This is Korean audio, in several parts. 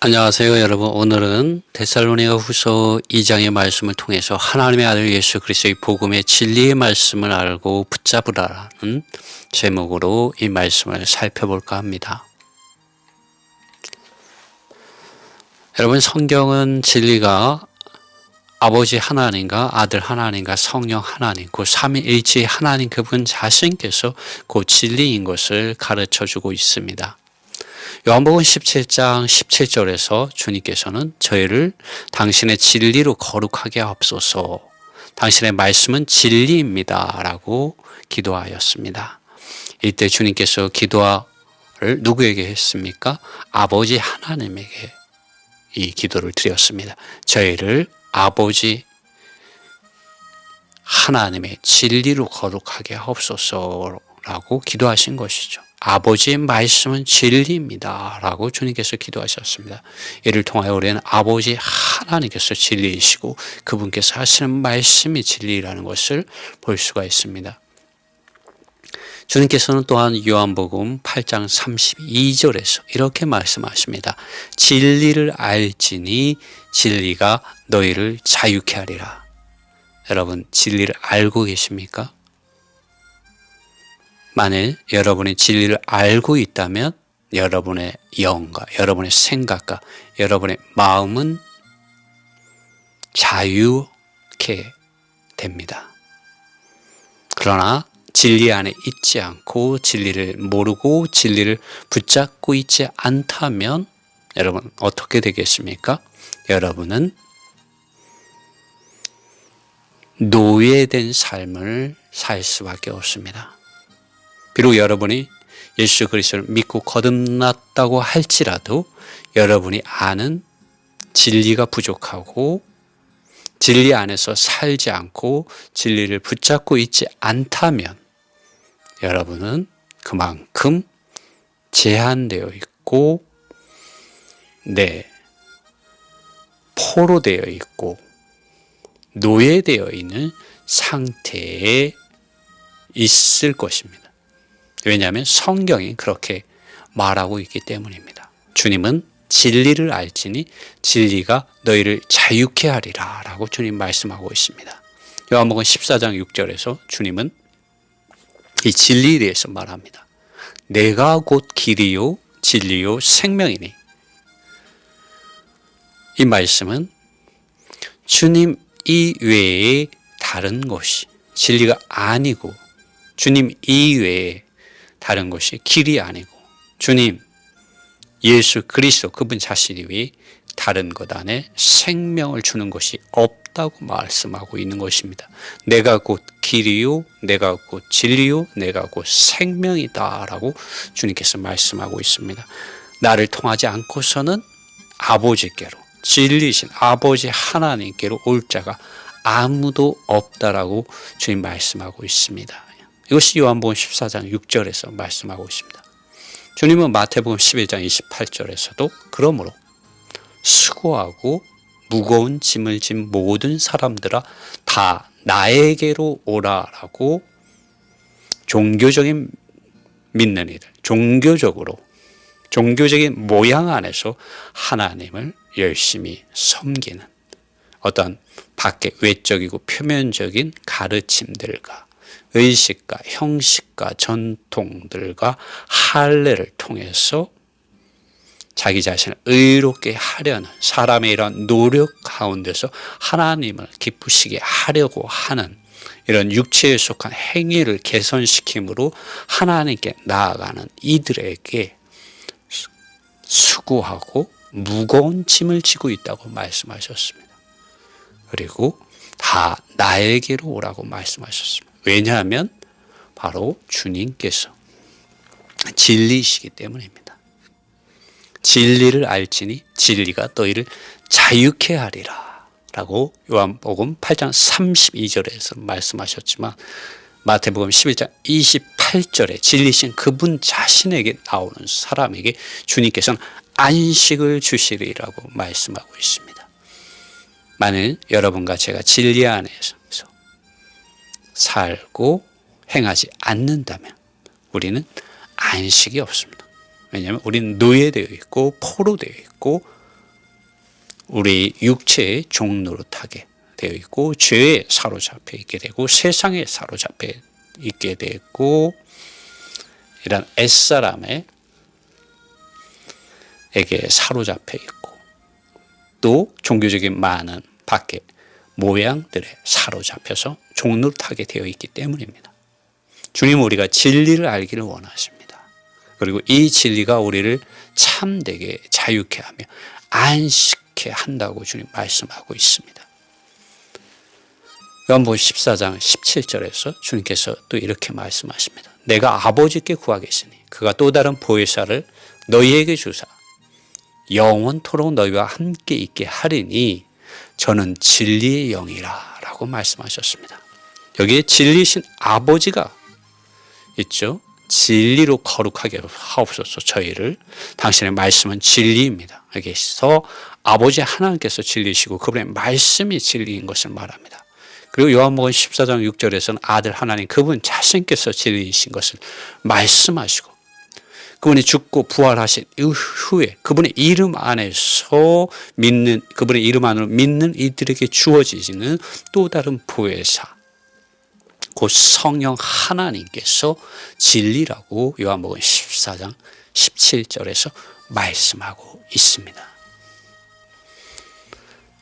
안녕하세요, 여러분. 오늘은 데살로니가 후서 2장의 말씀을 통해서 하나님의 아들 예수 그리스도의 복음의 진리의 말씀을 알고 붙잡으라는 제목으로 이 말씀을 살펴볼까 합니다. 여러분, 성경은 진리가 아버지 하나님과 아들 하나님과 성령 하나님, 그 삼위일체의 하나님 그분 자신께서 그 진리인 것을 가르쳐주고 있습니다. 요한복음 17장 17절에서 주님께서는 저희를 당신의 진리로 거룩하게 하옵소서, 당신의 말씀은 진리입니다 라고 기도하였습니다. 이때 주님께서 기도를 누구에게 했습니까? 아버지 하나님에게 이 기도를 드렸습니다. 저희를 아버지 하나님의 진리로 거룩하게 하옵소서라고 기도하신 것이죠. 아버지의 말씀은 진리입니다 라고 주님께서 기도하셨습니다. 이를 통하여 우리는 아버지 하나님께서 진리이시고 그분께서 하시는 말씀이 진리라는 것을 볼 수가 있습니다. 주님께서는 또한 요한복음 8장 32절에서 이렇게 말씀하십니다. 진리를 알지니 진리가 너희를 자유케 하리라. 여러분, 진리를 알고 계십니까? 만일 여러분이 진리를 알고 있다면 여러분의 영과 여러분의 생각과 여러분의 마음은 자유케 됩니다. 그러나 진리 안에 있지 않고 진리를 모르고 진리를 붙잡고 있지 않다면 여러분 어떻게 되겠습니까? 여러분은 노예된 삶을 살 수밖에 없습니다. 비록 여러분이 예수 그리스도를 믿고 거듭났다고 할지라도 여러분이 아는 진리가 부족하고 진리 안에서 살지 않고 진리를 붙잡고 있지 않다면 여러분은 그만큼 제한되어 있고 포로되어 있고 노예되어 있는 상태에 있을 것입니다. 왜냐하면 성경이 그렇게 말하고 있기 때문입니다. 주님은 진리를 알지니 진리가 너희를 자유케 하리라 라고 주님 말씀하고 있습니다. 요한복음 14장 6절에서 주님은 이 진리에 대해서 말합니다. 내가 곧 길이요 진리요 생명이니. 이 말씀은 주님 이외에 다른 것이 진리가 아니고 주님 이외에 다른 것이 길이 아니고 주님 예수 그리스도 그분 자신 이외에 다른 것 안에 생명을 주는 것이 없다고 말씀하고 있는 것입니다. 내가 곧 길이요 내가 곧 진리요 내가 곧 생명이다 라고 주님께서 말씀하고 있습니다. 나를 통하지 않고서는 아버지께로 진리신 아버지 하나님께로 올 자가 아무도 없다라고 주님 말씀하고 있습니다. 이것이 요한복음 14장 6절에서 말씀하고 있습니다. 주님은 마태복음 11장 28절에서도 그러므로 수고하고 무거운 짐을 진 모든 사람들아 다 나에게로 오라라고 종교적인 믿는 이들, 종교적인 모양 안에서 하나님을 열심히 섬기는 어떤 밖에 외적이고 표면적인 가르침들과 의식과 형식과 전통들과 할례를 통해서 자기 자신을 의롭게 하려는 사람의 이런 노력 가운데서 하나님을 기쁘시게 하려고 하는 이런 육체에 속한 행위를 개선시킴으로 하나님께 나아가는 이들에게 수고하고 무거운 짐을 지고 있다고 말씀하셨습니다. 그리고 다 나에게로 오라고 말씀하셨습니다. 왜냐하면 바로 주님께서 진리이시기 때문입니다. 진리를 알지니 진리가 너희를 자유케 하리라 라고 요한복음 8장 32절에서 말씀하셨지만 마태복음 11장 28절에 진리신 그분 자신에게 나오는 사람에게 주님께서는 안식을 주시리라고 말씀하고 있습니다. 만일 여러분과 제가 진리 안에서 살고 행하지 않는다면 우리는 안식이 없습니다. 왜냐하면 우리는 노예되어 있고 포로되어 있고 우리 육체의 종노릇하게 되어 있고 죄에 사로잡혀 있게 되고 세상에 사로잡혀 있게 되고 이런 옛사람에게 사로잡혀 있고 또 종교적인 많은 밖에 모양들에 사로잡혀서 종노릇하게 되어 있기 때문입니다. 주님은 우리가 진리를 알기를 원하십니다. 그리고 이 진리가 우리를 참되게 자유케 하며 안식케 한다고 주님 말씀하고 있습니다. 요한복음 14장 17절에서 주님께서 또 이렇게 말씀하십니다. 내가 아버지께 구하겠으니 그가 또 다른 보혜사를 너희에게 주사 영원토록 너희와 함께 있게 하리니 저는 진리의 영이라 라고 말씀하셨습니다. 여기에 진리신 아버지가 있죠. 진리로 거룩하게 하옵소서 저희를. 당신의 말씀은 진리입니다. 여기서 아버지 하나님께서 진리시고 그분의 말씀이 진리인 것을 말합니다. 그리고 요한복음 14장 6절에서는 아들 하나님 그분 자신께서 진리이신 것을 말씀하시고 그분이 죽고 부활하신 이후에 그분의 이름 안에서 믿는 그분의 이름 안으로 믿는 이들에게 주어지는 또 다른 보혜사 곧 성령 하나님께서 진리라고 요한복음 14장 17절에서 말씀하고 있습니다.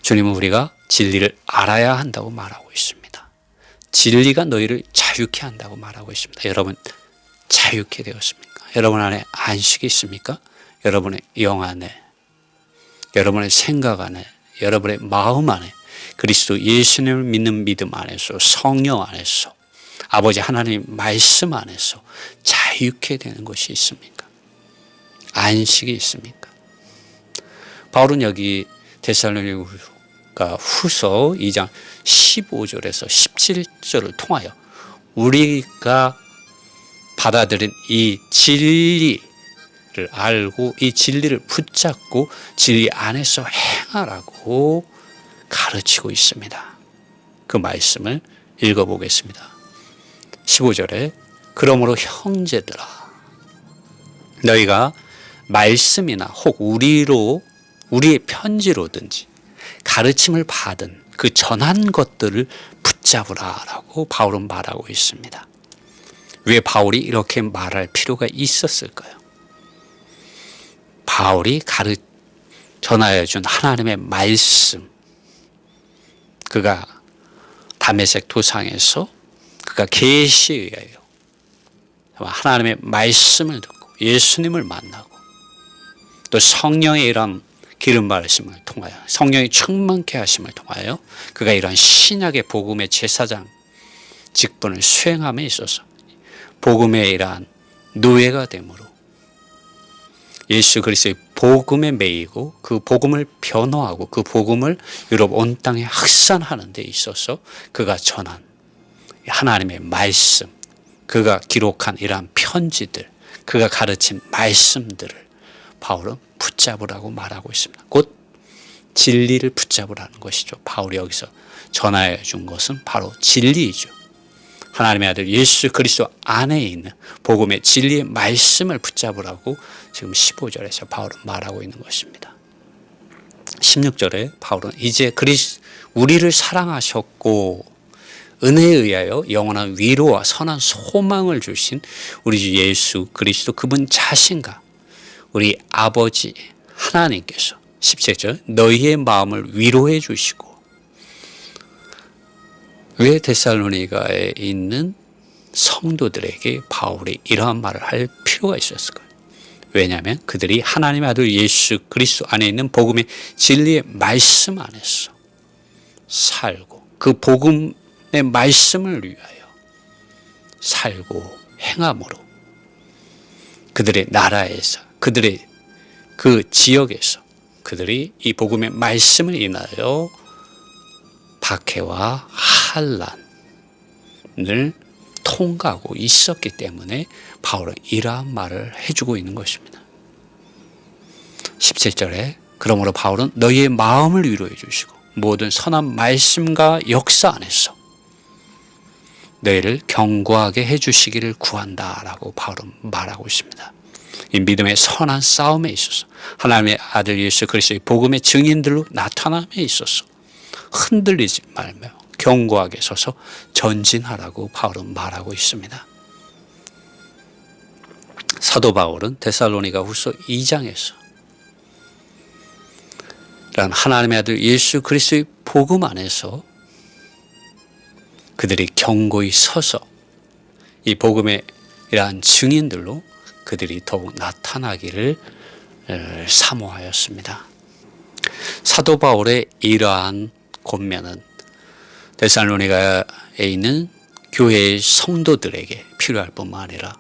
주님은 우리가 진리를 알아야 한다고 말하고 있습니다. 진리가 너희를 자유케 한다고 말하고 있습니다. 여러분 자유케 되었습니까? 여러분 안에 안식이 있습니까? 여러분의 영 안에, 여러분의 생각 안에, 여러분의 마음 안에 그리스도 예수님을 믿는 믿음 안에서 성령 안에서 아버지 하나님 말씀 안에서 자유케 되는 것이 있습니까? 안식이 있습니까? 바울은 여기 데살로니가 후서 2장 15절에서 17절을 통하여 우리가 받아들인 이 진리를 알고 이 진리를 붙잡고 진리 안에서 행하라고 가르치고 있습니다. 그 말씀을 읽어보겠습니다. 15절에 그러므로 형제들아 너희가 말씀이나 혹 우리의 편지로든지 가르침을 받은 그 전한 것들을 붙잡으라 라고 바울은 말하고 있습니다. 왜 바울이 이렇게 말할 필요가 있었을까요? 바울이 전하여 준 하나님의 말씀 그가 다메섹 도상에서 그가 계시에 의하여 하나님의 말씀을 듣고 예수님을 만나고 또 성령의 이런 기름 부으심을 통하여 성령이 충만케 하심을 통하여 그가 이런 신약의 복음의 제사장 직분을 수행함에 있어서 복음의 이러한 노예가 되므로 예수 그리스도의 복음에 매이고 그 복음을 변호하고 그 복음을 유럽 온 땅에 확산하는 데 있어서 그가 전한 하나님의 말씀 그가 기록한 이러한 편지들 그가 가르친 말씀들을 바울은 붙잡으라고 말하고 있습니다. 곧 진리를 붙잡으라는 것이죠. 바울이 여기서 전하여 준 것은 바로 진리이죠. 하나님의 아들 예수 그리스도 안에 있는 복음의 진리의 말씀을 붙잡으라고 지금 15절에서 바울은 말하고 있는 것입니다. 16절에 바울은 이제 우리를 사랑하셨고 은혜에 의하여 영원한 위로와 선한 소망을 주신 우리 주 예수 그리스도 그분 자신과 우리 아버지 하나님께서 17절 너희의 마음을 위로해 주시고 왜 데살로니가에 있는 성도들에게 바울이 이러한 말을 할 필요가 있었을까요? 왜냐하면 그들이 하나님의 아들 예수 그리스도 안에 있는 복음의 진리의 말씀 안에서 살고 그 복음의 말씀을 위하여 살고 행함으로 그들의 나라에서 그들의 그 지역에서 그들이 이 복음의 말씀을 인하여 박해와 환난을 통과하고 있었기 때문에 바울은 이러한 말을 해주고 있는 것입니다. 17절에 그러므로 바울은 너희의 마음을 위로해 주시고 모든 선한 말씀과 역사 안에서 너희를 견고하게 해주시기를 구한다라고 바울은 말하고 있습니다. 이 믿음의 선한 싸움에 있어서 하나님의 아들 예수 그리스도의 복음의 증인들로 나타남에 있어서 흔들리지 말며 견고하게 서서 전진하라고 바울은 말하고 있습니다. 사도 바울은 데살로니가 후서 2장에서 하나님의 아들 예수 그리스도의 복음 안에서 그들이 견고히 서서 이 복음의 이러한 증인들로 그들이 더욱 나타나기를 사모하였습니다. 사도 바울의 이러한 권면은 데살로니가에 있는 교회의 성도들에게 필요할 뿐만 아니라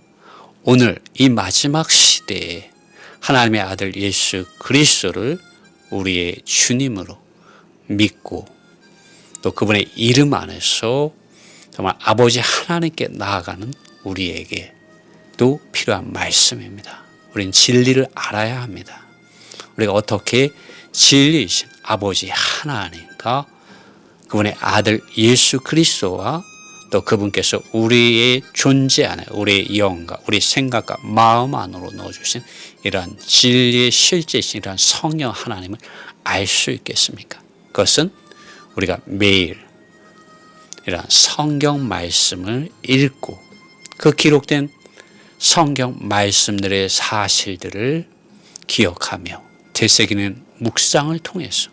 오늘 이 마지막 시대에 하나님의 아들 예수 그리스도를 우리의 주님으로 믿고 또 그분의 이름 안에서 정말 아버지 하나님께 나아가는 우리에게도 필요한 말씀입니다. 우리는 진리를 알아야 합니다. 우리가 어떻게 진리이신 아버지 하나님과 그분의 아들 예수 그리스도와 또 그분께서 우리의 존재 안에 우리의 영과 우리 생각과 마음 안으로 넣어주신 이러한 진리의 실제이신 이러한 성령 하나님을 알 수 있겠습니까? 그것은 우리가 매일 이러한 성경 말씀을 읽고 그 기록된 성경 말씀들의 사실들을 기억하며 되새기는 묵상을 통해서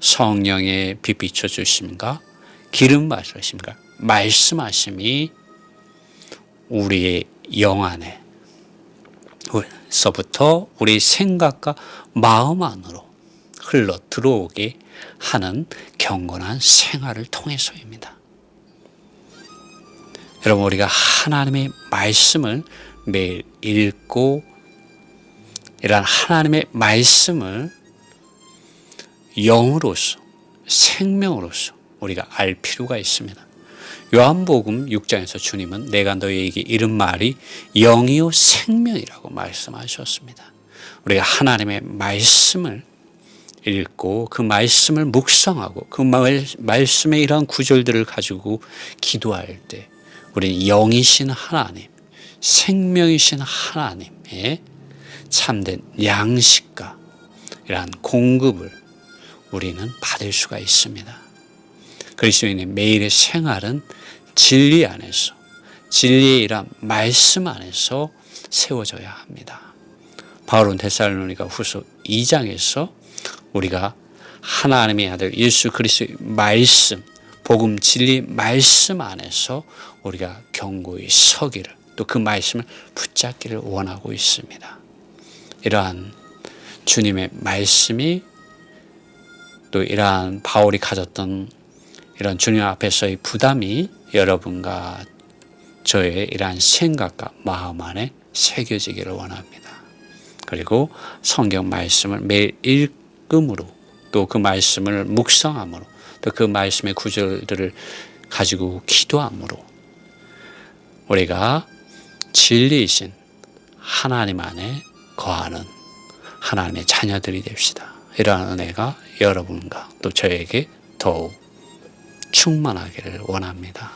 성령의 빛 비춰주심과 기름 바르심과 말씀하심이 우리의 영 안에서부터 우리 생각과 마음 안으로 흘러 들어오게 하는 경건한 생활을 통해서입니다. 여러분, 우리가 하나님의 말씀을 매일 읽고 이러한 하나님의 말씀을 영으로서 생명으로서 우리가 알 필요가 있습니다. 요한복음 6장에서 주님은 내가 너희에게 이른 말이 영이요 생명이라고 말씀하셨습니다. 우리가 하나님의 말씀을 읽고 그 말씀을 묵상하고 그 말씀의 이러한 구절들을 가지고 기도할 때 우리는 영이신 하나님, 생명이신 하나님의 참된 양식과 이러한 공급을 우리는 받을 수가 있습니다. 그리스도인의 매일의 생활은 진리 안에서, 진리의 이러한 말씀 안에서 세워져야 합니다. 바울은 데살로니가 후서 2장에서 우리가 하나님의 아들 예수 그리스도의 말씀, 복음 진리 말씀 안에서 우리가 견고히 서기를, 또 그 말씀을 붙잡기를 원하고 있습니다. 이러한 주님의 말씀이 또 이러한 바울이 가졌던 이런 주님 앞에서의 부담이 여러분과 저의 이러한 생각과 마음 안에 새겨지기를 원합니다. 그리고 성경 말씀을 매일 읽음으로 또 그 말씀을 묵상함으로 또 그 말씀의 구절들을 가지고 기도함으로 우리가 진리이신 하나님 안에 거하는 하나님의 자녀들이 됩시다. 이러한 은혜가 여러분과 또 저에게 더욱 충만하기를 원합니다.